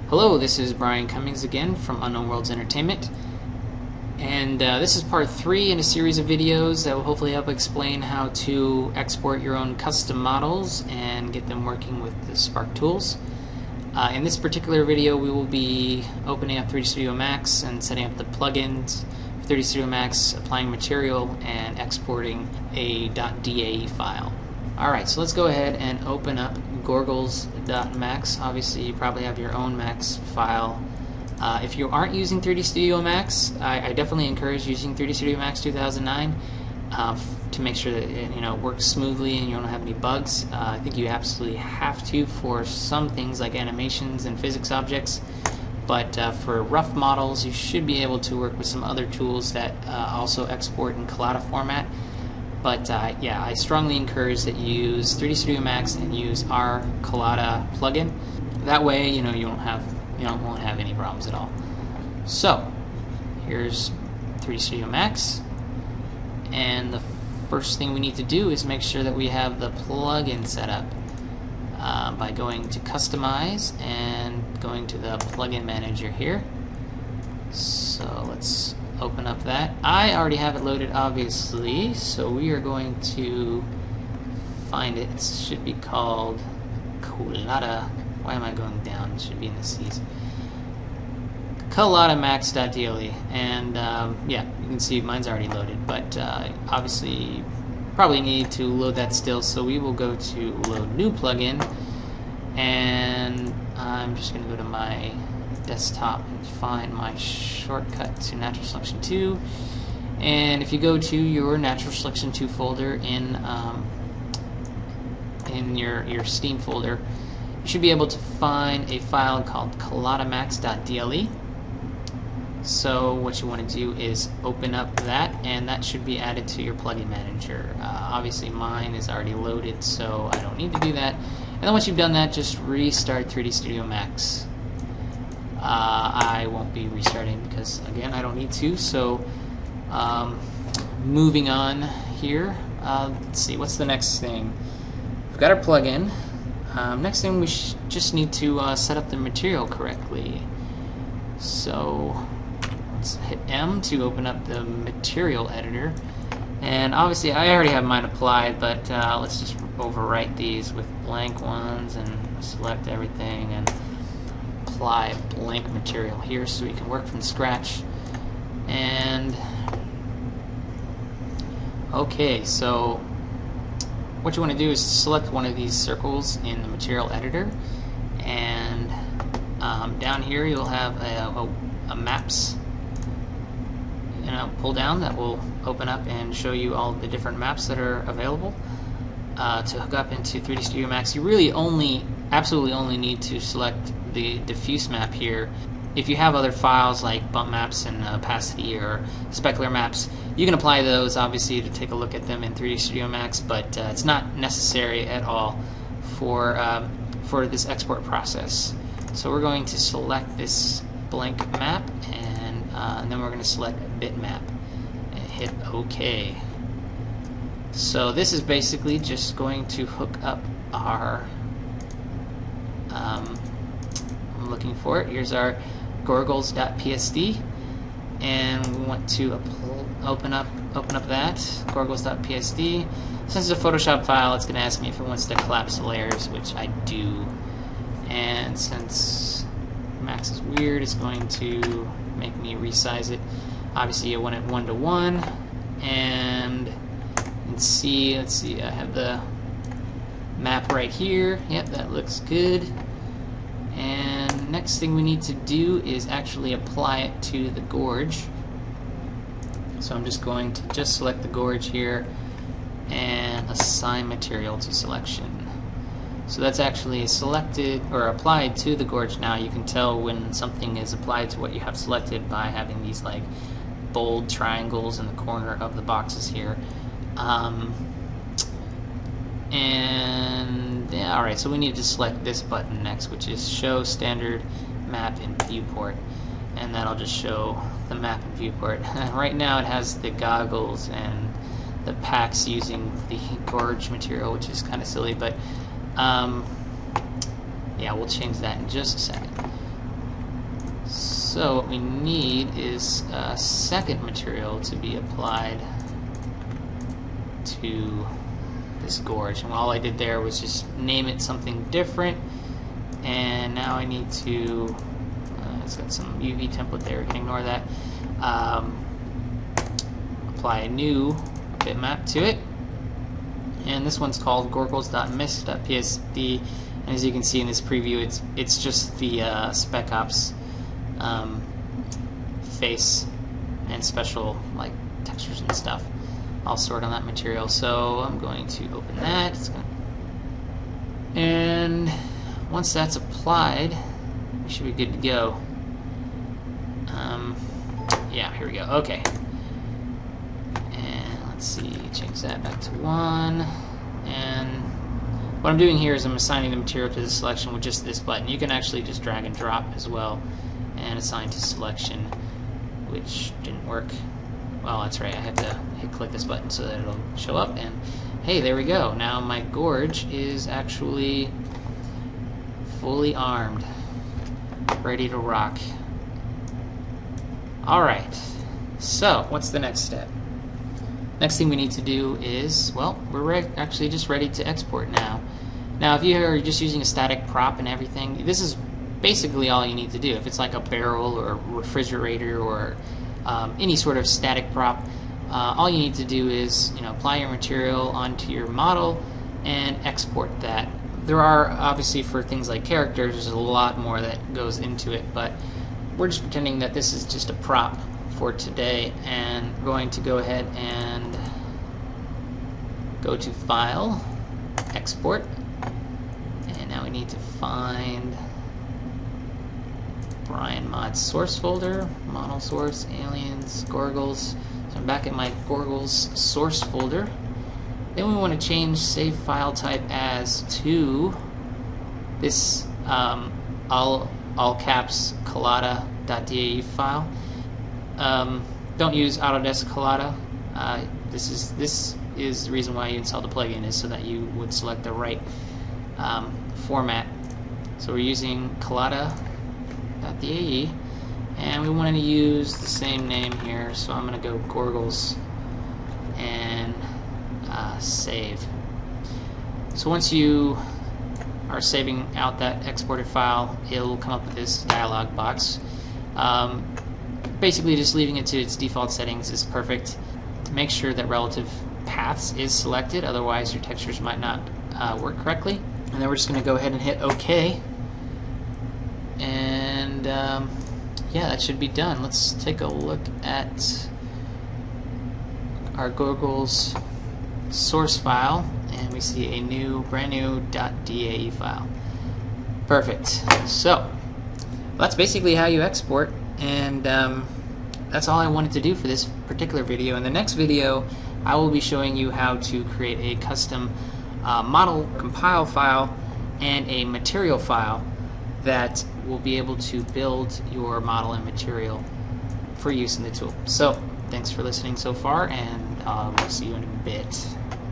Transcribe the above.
Hello, this is Brian Cummings again from Unknown Worlds Entertainment, and this is part 3 in a series of videos that will hopefully help explain how to export your own custom models and get them working with the Spark tools. In this particular video we will be opening up 3D Studio Max and setting up the plugins for 3D Studio Max, applying material, and exporting a .dae file. Alright, so let's go ahead and open up gorgles.max. Obviously you probably have your own Max file. If you aren't using 3D Studio Max, I definitely encourage using 3D Studio Max 2009 to make sure that it works smoothly and you don't have any bugs. I think you absolutely have to for some things like animations and physics objects, but for rough models you should be able to work with some other tools that also export in collada format. But yeah, I strongly encourage that you use 3D Studio Max and use our collada plugin. That way, you won't have any problems at all. So here's 3D Studio Max, and the first thing we need to do is make sure that we have the plugin set up by going to Customize and going to the Plugin Manager here. So let's open up that. I already have it loaded, obviously, so we are going to find it. It should be called collada. Why am I going down? It should be in the C's. Colladamax.dle, and yeah, you can see mine's already loaded, but obviously you probably need to load that still, so we will go to load new plugin, and I'm just going to go to my desktop and find my shortcut to Natural Selection 2, and if you go to your Natural Selection 2 folder in your Steam folder, you should be able to find a file called colladamax.dle. So what you want to do is open up that, and that should be added to your plugin manager. Obviously mine is already loaded, so I don't need to do that. And then once you've done that, just restart 3D Studio Max. I won't be restarting because, again, I don't need to. So moving on here, let's see, what's the next thing? We've got our plugin. Next thing, we just need to set up the material correctly. So let's hit M to open up the material editor. And obviously I already have mine applied, but let's just overwrite these with blank ones and select everything and apply blank material here so we can work from scratch. And okay, so what you want to do is select one of these circles in the material editor, and down here you'll have a maps pull down that will open up and show you all the different maps that are available to hook up into 3D Studio Max. You really absolutely only need to select the diffuse map here. If you have other files like bump maps and opacity or specular maps, you can apply those obviously to take a look at them in 3D Studio Max, but it's not necessary at all for this export process. So we're going to select this blank map, and then we're going to select bitmap and hit OK. So this is basically just going to hook up our I'm looking for it. Here's our gorgles.psd, and we want to open up that gorgles.psd. Since it's a Photoshop file, it's going to ask me if it wants to collapse the layers, which I do. And since Max is weird, it's going to make me resize it. Obviously you want it 1:1, and let's see, I have the map right here. Yep, that looks good. And next thing we need to do is actually apply it to the gorge. So I'm just going to select the gorge here and assign material to selection. So that's actually selected or applied to the gorge now. You can tell when something is applied to what you have selected by having these like bold triangles in the corner of the boxes here. And yeah, alright, so we need to select this button next, which is Show Standard Map in Viewport, and that'll just show the map in Viewport. Right now it has the goggles and the packs using the gorge material, which is kind of silly, but yeah, we'll change that in just a second. So what we need is a second material to be applied to this gorge, and all I did there was just name it something different. And now I need to it's got some UV template there, we can ignore that. Apply a new bitmap to it, and this one's called gorgles.mist.psd, and as you can see in this preview, it's just the Spec Ops face and special like textures and stuff all stored on that material. So I'm going to open that, and once that's applied, we should be good to go. Yeah, here we go. Okay. And let's see, change that back to 1. And what I'm doing here is I'm assigning the material to the selection with just this button. You can actually just drag and drop as well and assign to selection, which didn't work. Well, that's right, I have to click this button so that it'll show up, and hey, there we go. Now my gorge is actually fully armed, ready to rock. Alright, so what's the next step? Next thing we need to do is, well, we're actually just ready to export now. Now if you are just using a static prop and everything, this is basically all you need to do. If it's like a barrel or a refrigerator or any sort of static prop, all you need to do is apply your material onto your model and export that. There are, obviously, for things like characters, there's a lot more that goes into it, but we're just pretending that this is just a prop for today, and we're going to go ahead and go to File, Export, and now we need to find Brian Mod's source folder, model source, aliens, gorgles. So I'm back at my gorgles source folder. Then we want to change save file type as to this all caps collada.dae file. Don't use Autodesk Collada. This is the reason why you install the plugin, is so that you would select the right format. So we're using collada.dae, and we want to use the same name here. So I'm going to go gorgles and save. So once you are saving out that exported file, it'll come up with this dialog box. Basically just leaving it to its default settings is perfect. To make sure that relative paths is selected, otherwise your textures might not work correctly. And then we're just going to go ahead and hit OK, and yeah, that should be done. Let's take a look at our gorgles source file, and we see a brand new .dae file. Perfect. So that's basically how you export, and that's all I wanted to do for this particular video. In the next video, I will be showing you how to create a custom model compile file and a material file that will be able to build your model and material for use in the tool. So thanks for listening so far, and we'll see you in a bit.